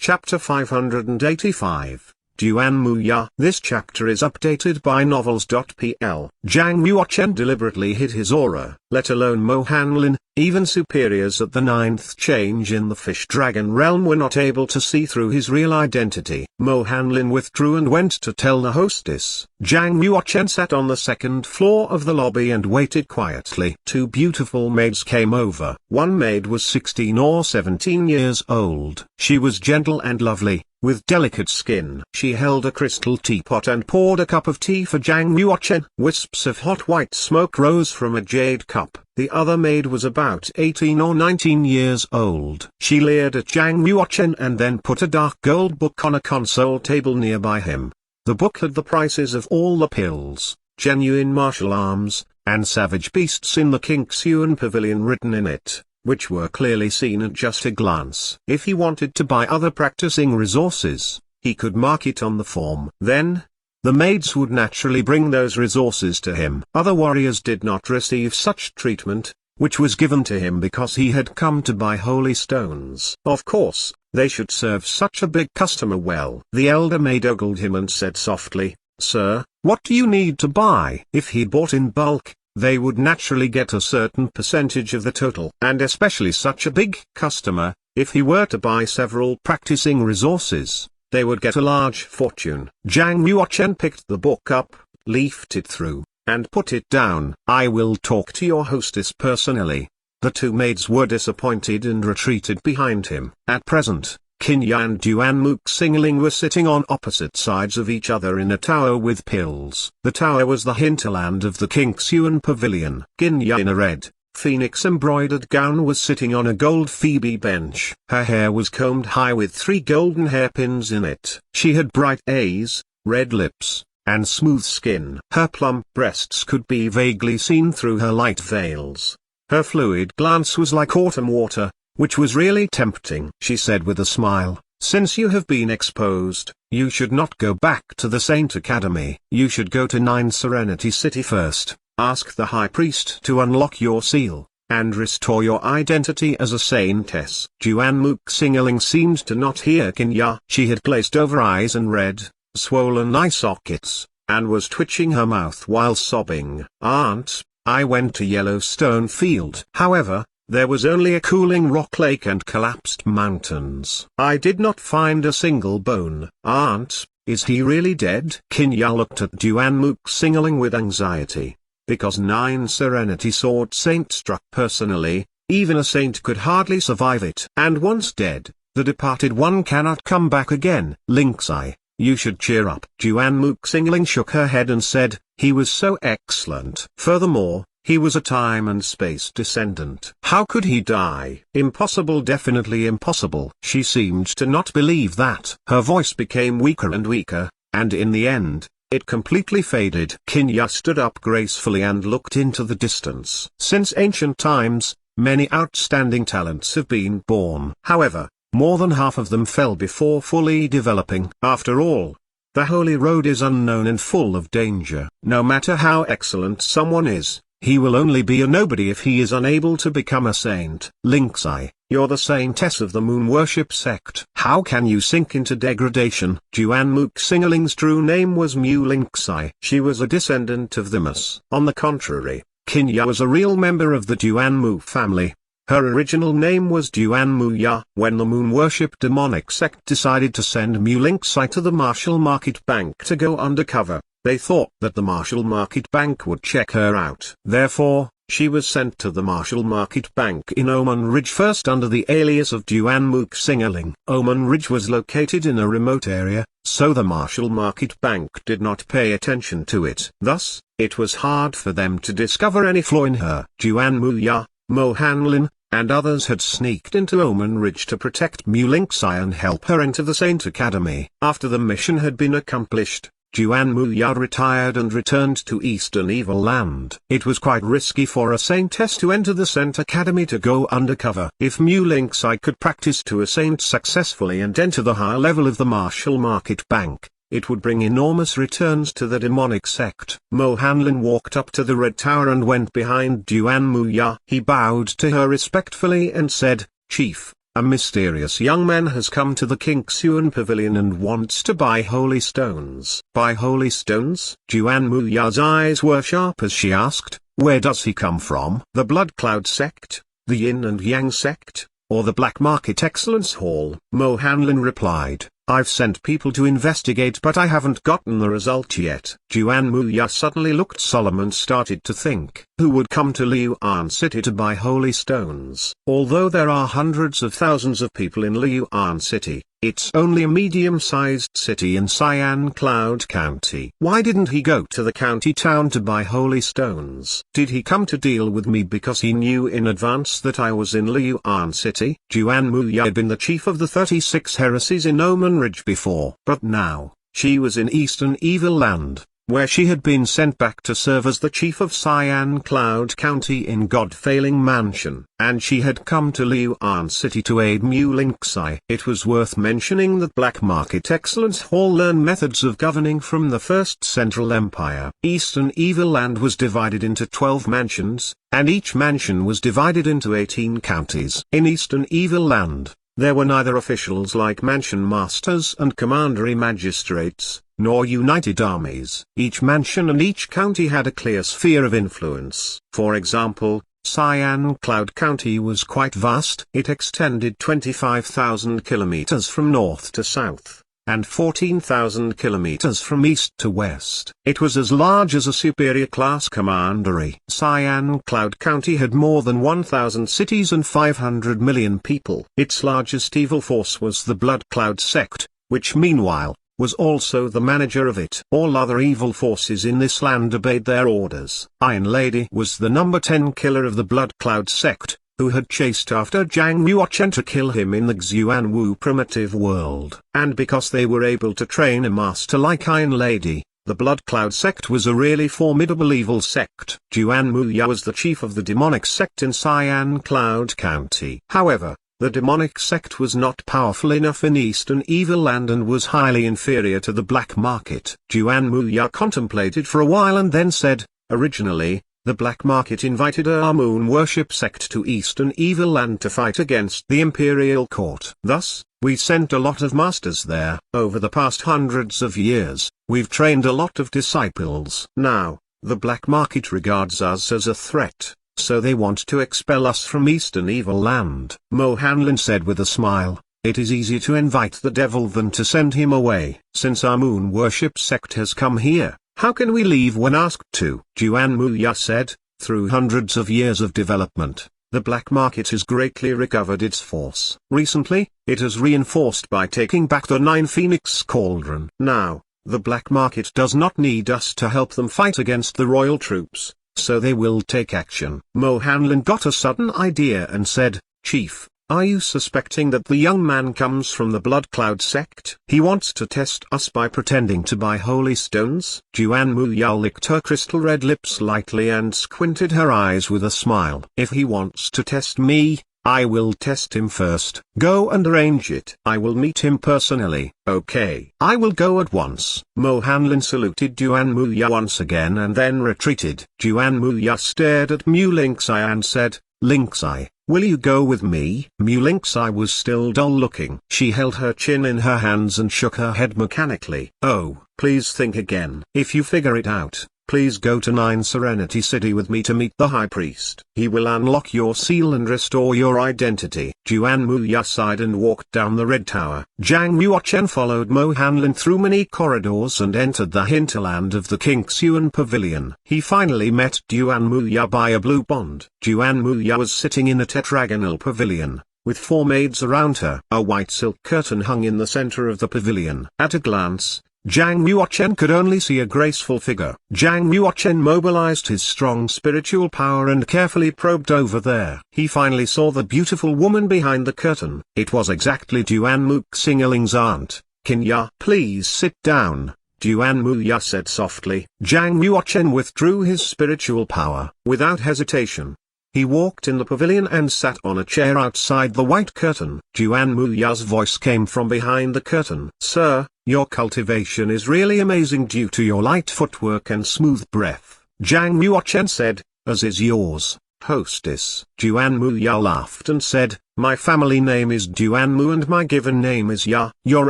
Chapter 585, Duanmu Ya. This chapter is updated by novels.pl. Zhang Yuochen deliberately hid his aura, let alone Mo Hanlin. Even superiors at the ninth change in the fish dragon realm were not able to see through his real identity. Mo Hanlin withdrew and went to tell the hostess. Zhang Yuochen sat on the second floor of the lobby and waited quietly. Two beautiful maids came over. One maid was 16 or 17 years old. She was gentle and lovely, with delicate skin. She held a crystal teapot and poured a cup of tea for Zhang Yuochen. Wisps of hot white smoke rose from a jade cup. The other maid was about 18 or 19 years old. She leered at Zhang Yuochen and then put a dark gold book on a console table nearby him. The book had the prices of all the pills, genuine martial arms, and savage beasts in the Qingxuan pavilion written in it, which were clearly seen at just a glance. If he wanted to buy other practicing resources, he could mark it on the form. Then, the maids would naturally bring those resources to him. Other warriors did not receive such treatment, which was given to him because he had come to buy holy stones. Of course, they should serve such a big customer well. The elder maid ogled him and said softly, "Sir, what do you need to buy?" If he bought in bulk, they would naturally get a certain percentage of the total. And especially such a big customer, if he were to buy several practicing resources, they would get a large fortune. Zhang Yuochen picked the book up, leafed it through, and put it down. "I will talk to your hostess personally." The two maids were disappointed and retreated behind him. At present, Qinya and Duanmu Xingling were sitting on opposite sides of each other in a tower with pills. The tower was the hinterland of the Qingxuan pavilion. Qinya in a red, phoenix-embroidered gown was sitting on a gold phoebe bench. Her hair was combed high with 3 golden hairpins in it. She had bright eyes, red lips, and smooth skin. Her plump breasts could be vaguely seen through her light veils. Her fluid glance was like autumn water, which was really tempting. She said with a smile, "Since you have been exposed, you should not go back to the Saint Academy. You should go to 9 Serenity City first, ask the High Priest to unlock your seal, and restore your identity as a saintess." Duanmu Xingling seemed to not hear Qinya. She had glazed over eyes and red, swollen eye sockets, and was twitching her mouth while sobbing. "Aunt, I went to Yellowstone Field. However, there was only a cooling rock lake and collapsed mountains. I did not find a single bone." "Aunt, is he really dead?" Qinya looked at Duanmu Xingling with anxiety. Because 9 Serenity Sword Saint struck personally, even a saint could hardly survive it. And once dead, the departed one cannot come back again. "Linksai, you should cheer up." Duanmu Xingling shook her head and said, "He was so excellent. Furthermore, he was a time and space descendant. How could he die?" "Impossible, definitely impossible." She seemed to not believe that. Her voice became weaker and weaker, and in the end, it completely faded. Qinya stood up gracefully and looked into the distance. Since ancient times, many outstanding talents have been born. However, more than half of them fell before fully developing. After all, the holy road is unknown and full of danger. No matter how excellent someone is, he will only be a nobody if he is unable to become a saint. "Linksai, you're the saintess of the moon worship sect. How can you sink into degradation?" Duanmu Xingling's true name was Mu Linksai. She was a descendant of the Mus. On the contrary, Qinya was a real member of the Duanmu family. Her original name was Duanmu Ya. When the moon worship demonic sect decided to send Mu Linksai to the Martial Market Bank to go undercover, they thought that the Martial Market Bank would check her out. Therefore, she was sent to the Martial Market Bank in Omen Ridge first under the alias of Duanmu Xingling. Omen Ridge was located in a remote area, so the Martial Market Bank did not pay attention to it. Thus, it was hard for them to discover any flaw in her. Duanmu Ya, Mo Hanlin, and others had sneaked into Omen Ridge to protect Mu Linksai and help her enter the Saint Academy. After the mission had been accomplished, Duanmu Ya retired and returned to Eastern Evil Land. It was quite risky for a saintess to enter the Saint Academy to go undercover. If Mu Linksai could practice to a saint successfully and enter the higher level of the Martial Market Bank, it would bring enormous returns to the demonic sect. Mo Hanlin walked up to the Red Tower and went behind Duanmu Ya. He bowed to her respectfully and said, "Chief, A mysterious young man has come to the Qingxuan pavilion and wants to buy holy stones. Buy holy stones? Duanmu Ya's eyes were sharp as she asked, where does he come from? The Blood Cloud sect, the Yin and Yang sect, or the Black Market Excellence Hall? Mo Hanlin replied, I've sent people to investigate but I haven't gotten the result yet. Duanmu Ya suddenly looked solemn and started to think, who would come to Liuan City to buy holy stones? Although there are hundreds of thousands of people in Liuan City, it's only a medium-sized city in Cyan Cloud County. Why didn't he go to the county town to buy holy stones? Did he come to deal with me because he knew in advance that I was in Liuan City? Duanmu Ya had been the chief of the 36 heresies in Omen Ridge before. But now, she was in Eastern Evil Land, where she had been sent back to serve as the chief of Cyan Cloud County in God-Failing Mansion, and she had come to Liuan City to aid Mu Linksai. It was worth mentioning that Black Market Excellence Hall learned methods of governing from the First Central Empire. Eastern Evil Land was divided into 12 mansions, and each mansion was divided into 18 counties. In Eastern Evil Land, there were neither officials like mansion masters and commandery magistrates, nor united armies. Each mansion and each county had a clear sphere of influence. For example, Cyan Cloud County was quite vast. It extended 25,000 kilometers from north to south, and 14,000 kilometers from east to west. It was as large as a superior class commandery. Cyan Cloud County had more than 1,000 cities and 500 million people. Its largest evil force was the Blood Cloud sect, which meanwhile, was also the manager of it. All other evil forces in this land obeyed their orders. Iron Lady was the number 10 killer of the Blood Cloud sect, who had chased after Zhang Yuochen to kill him in the Xuanwu primitive world. And because they were able to train a master like Iron Lady, the Blood Cloud sect was a really formidable evil sect. Duanmu Ya was the chief of the demonic sect in Cyan Cloud County. However, the demonic sect was not powerful enough in Eastern Evil Land and was highly inferior to the Black Market. Duanmu Ya contemplated for a while and then said, originally, the Black Market invited a moon worship sect to Eastern Evil Land to fight against the Imperial Court. Thus, we sent a lot of masters there. Over the past hundreds of years, we've trained a lot of disciples. Now, the Black Market regards us as a threat, so they want to expel us from Eastern Evil Land. Mo Hanlin said with a smile, it is easier to invite the devil than to send him away. Since our moon worship sect has come here, how can we leave when asked to? Duanmu Ya said, through hundreds of years of development, the Black Market has greatly recovered its force. Recently, it has reinforced by taking back the 9 Phoenix Cauldron. Now, the Black Market does not need us to help them fight against the royal troops, so they will take action. Mo Hanlin got a sudden idea and said, Chief, are you suspecting that the young man comes from the Blood Cloud sect? He wants to test us by pretending to buy holy stones? Duanmu Ya licked her crystal red lips lightly and squinted her eyes with a smile. If he wants to test me, I will test him first. Go and arrange it. I will meet him personally. Okay. I will go at once. Mo Hanlin saluted Duanmu Ya once again and then retreated. Duanmu Ya stared at Mu Linksai and said, Linksai, will you go with me? Mu Linksai was still dull looking. She held her chin in her hands and shook her head mechanically. Oh, please think again. If you figure it out, please go to 9 Serenity City with me to meet the High Priest. He will unlock your seal and restore your identity. Duanmu Ya sighed and walked down the Red Tower. Zhang Yuochen followed Mo Hanlin through many corridors and entered the hinterland of the Qingxuan Pavilion. He finally met Duanmu Ya by a blue bond. Duanmu Ya was sitting in a tetragonal pavilion, with 4 maids around her. A white silk curtain hung in the center of the pavilion. At a glance, Zhang Yuochen could only see a graceful figure. Zhang Yuochen mobilized his strong spiritual power and carefully probed over there. He finally saw the beautiful woman behind the curtain. It was exactly Duanmu Xingling's aunt, Qin Ya. Please sit down, Duanmu Ya said softly. Zhang Yuochen withdrew his spiritual power. Without hesitation, he walked in the pavilion and sat on a chair outside the white curtain. Duanmu Ya's voice came from behind the curtain. Sir, your cultivation is really amazing due to your light footwork and smooth breath. Zhang Yuochen said, as is yours. Hostess Duanmu Ya laughed and said, "My family name is Duanmu and my given name is Ya. Your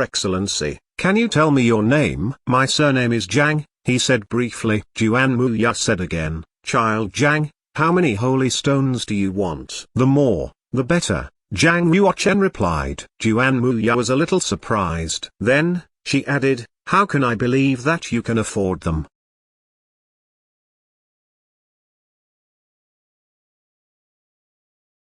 Excellency, can you tell me your name?" "My surname is Zhang," he said briefly. Duanmu Ya said again, "Child Zhang, how many holy stones do you want?" "The more, the better," Zhang Yuochen replied. Duanmu Ya was a little surprised. Then, she added, "How can I believe that you can afford them?"